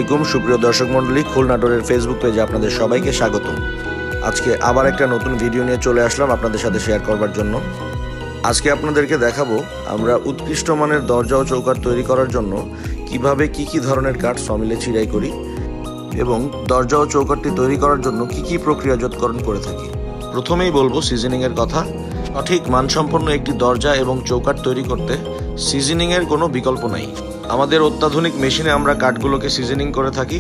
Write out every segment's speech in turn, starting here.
আলাইকুম সুপ্রিয় দর্শক মণ্ডলী, খুলনা ডোরের ফেসবুক পেজে আপনাদের সবাইকে স্বাগতম। আজকে আবার একটা নতুন ভিডিও নিয়ে চলে আসলাম আপনাদের সাথে শেয়ার করবার জন্য। আজকে আপনাদেরকে দেখাবো আমরা উৎকৃষ্ট মানের দরজা ও চৌকাঠ তৈরি করার জন্য কিভাবে কি ধরনের কাঠ সমিলে চিরাই করি এবং দরজা ও চৌকাঠটি তৈরি করার জন্য কি প্রক্রিয়াজাতকরণ করে থাকি। প্রথমেই বলবো সিজনিংয়ের কথা। সঠিক মানসম্পন্ন একটি দরজা এবং চৌকাঠ তৈরি করতে সিজনিংয়ের কোনো বিকল্প নাই। আমাদের অত্যাধুনিক মেশিনে আমরা কাঠগুলোকে সিজনিং করে থাকি,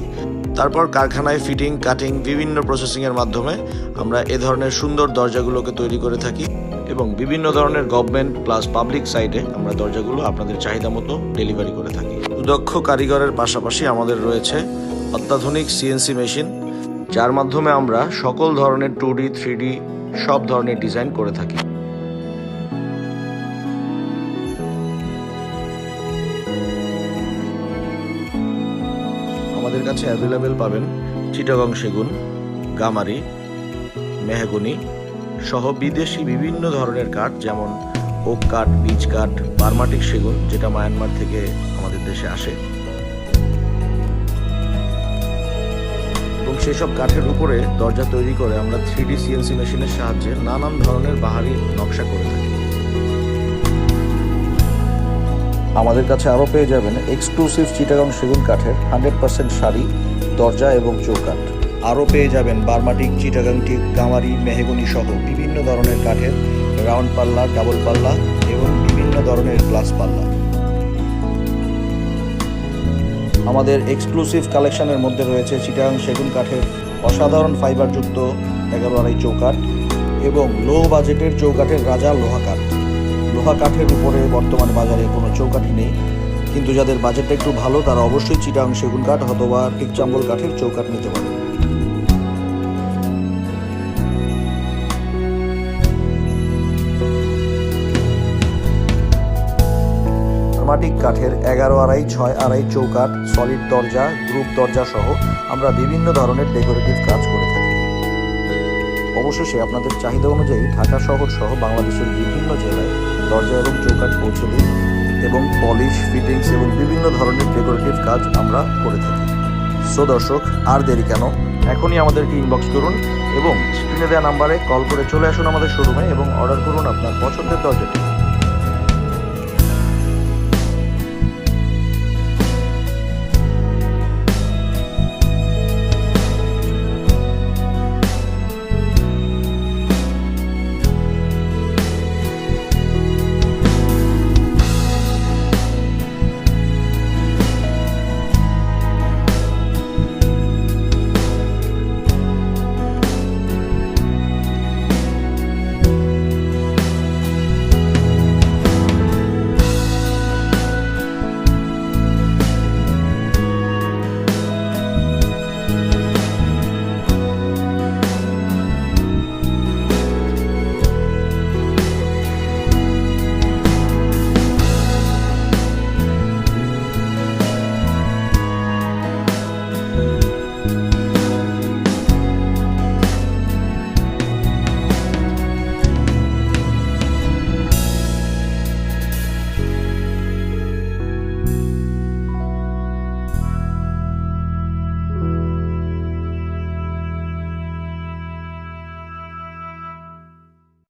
তারপর কারখানায় ফিটিং, কাটিং, বিভিন্ন প্রসেসিংয়ের মাধ্যমে আমরা এ ধরনের সুন্দর দরজাগুলোকে তৈরি করে থাকি এবং বিভিন্ন ধরনের গভর্নমেন্ট প্লাস পাবলিক সাইটে আমরা দরজাগুলো আপনাদের চাহিদা মতো ডেলিভারি করে থাকি। সুদক্ষ কারিগরের পাশাপাশি আমাদের রয়েছে অত্যাধুনিক সিএনসি মেশিন, যার মাধ্যমে আমরা সকল ধরনের 2D, 3D সব ধরনের ডিজাইন করে থাকি। আমাদের কাছে অ্যাভেলেবেল পাবেন চিটাগং সেগুন, গামারি, মেহগনি সহ বিদেশি বিভিন্ন ধরনের কাঠ, যেমন ওক কাঠ, বীজ কাঠ, বার্মাটিক সেগুন যেটা মায়ানমার থেকে আমাদের দেশে আসে, এবং সেসব কাঠের উপরে দরজা তৈরি করে আমরা 3D সিএনসি মেশিনের সাহায্যে নানান ধরনের বাহারি নকশা করে থাকি। আমাদের কাছে আরও পেয়ে যাবেন এক্সক্লুসিভ চিটাগং সেগুন কাঠের 100% সারি, দরজা এবং চৌকাঠ। আরও পেয়ে যাবেন বার্মাটিক, চিটাগং টিক, গামারি, মেহগনি সহ বিভিন্ন ধরনের কাঠের রাউন্ড পাল্লা, ডাবল পাল্লা এবং বিভিন্ন ধরনের গ্লাস পাল্লা। আমাদের এক্সক্লুসিভ কালেকশনের মধ্যে রয়েছে চিটাগং সেগুন কাঠের অসাধারণ ফাইবারযুক্ত 11 চৌকাঠ এবং লো বাজেটের চৌকাঠের রাজা লোহা কাঠ। লোহা কাঠের উপরে বর্তমান বাজারে কোনো চৌকাঠই নেই, কিন্তু যাদের বাজেটটা একটু ভালো তারা অবশ্যই চিটাগং সেগুন কাঠ অথবা টিকচাম্বল কাঠের চৌকাঠ নিতে পারে। বার্মাটিক কাঠের 11 6 চৌকাঠ, সলিড দরজা, গ্রুপ দরজা সহ আমরা বিভিন্ন ধরনের ডেকোরেটিভ কাজ করে থাকি। অবশেষে আপনাদের চাহিদা অনুযায়ী ঢাকা শহর সহ বাংলাদেশের বিভিন্ন জেলায় দরজা এবং চৌকাঠ পৌঁছে দিই এবং পলিশ, ফিটিংস এবং বিভিন্ন ধরনের ডেকোরেটিভ কাজ আমরা করে থাকি। সো দর্শক, আর দেরি কেন, এখনই আমাদেরকে ইনবক্স করুন এবং স্ক্রিনে দেওয়া নাম্বারে কল করে চলে আসুন আমাদের শোরুমে এবং অর্ডার করুন আপনার পছন্দের দরজাটি।